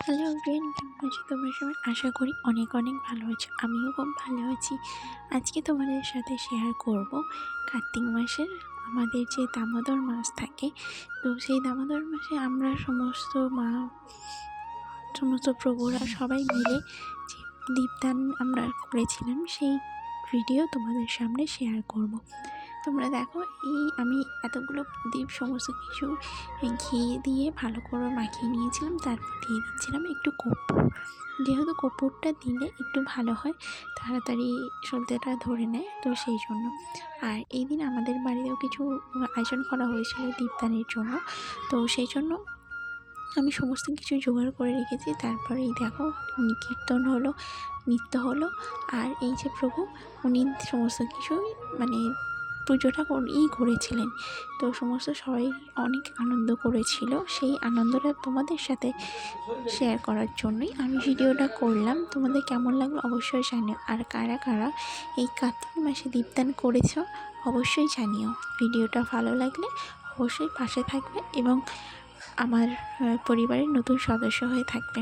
Hello everyone, কেমন আছো তোমরা সবাই? আশা করি অনেক অনেক ভালো আছো। আমিও খুব ভালো আছি। আজকে তোমাদের সাথে শেয়ার করব কার্তিক মাসের আমাদের যে দামোদর মাস থাকে, তো সেই দামোদর মাসে আমরা সমস্ত প্রভুরা সবাই মিলে যে দীপদান আমরা করেছিলাম, সেই ভিডিও তোমাদের সামনে শেয়ার করব। তোমরা দেখো, আমি এতগুলো প্রদীপ সমস্ত কিছু ঘি দিয়ে ভালো করে মাখিয়ে নিয়েছিলাম। তারপর দিয়ে দিচ্ছিলাম একটু কর্পূর, যেহেতু কর্পূরটা দিলে একটু ভালো হয়, তাড়াতাড়ি সলতেটা ধরে নেয়, তো সেই জন্য। আর এই দিন আমাদের বাড়িতেও কিছু আয়োজন করা হয়েছিল দীপদানের জন্য, তো সেই জন্য আমি সমস্ত কিছু জোগাড় করে রেখেছি। তারপরে এই দেখো, কীর্তন হলো, নৃত্য হলো, আর এই যে প্রভু, উনি সমস্ত কিছুই মানে পুজোটা করেছিলেন। তো সমস্ত সবাই অনেক আনন্দ করেছিল। সেই আনন্দটা তোমাদের সাথে শেয়ার করার জন্যই আমি ভিডিওটা করলাম। তোমাদের কেমন লাগলো অবশ্যই জানিও। আর কারা কারা এই কার্তিক মাসে দীপদান করেছো অবশ্যই জানিও। ভিডিওটা ভালো লাগলে অবশ্যই পাশে থাকবে এবং আমার পরিবারের নতুন সদস্য হয়ে থাকবে।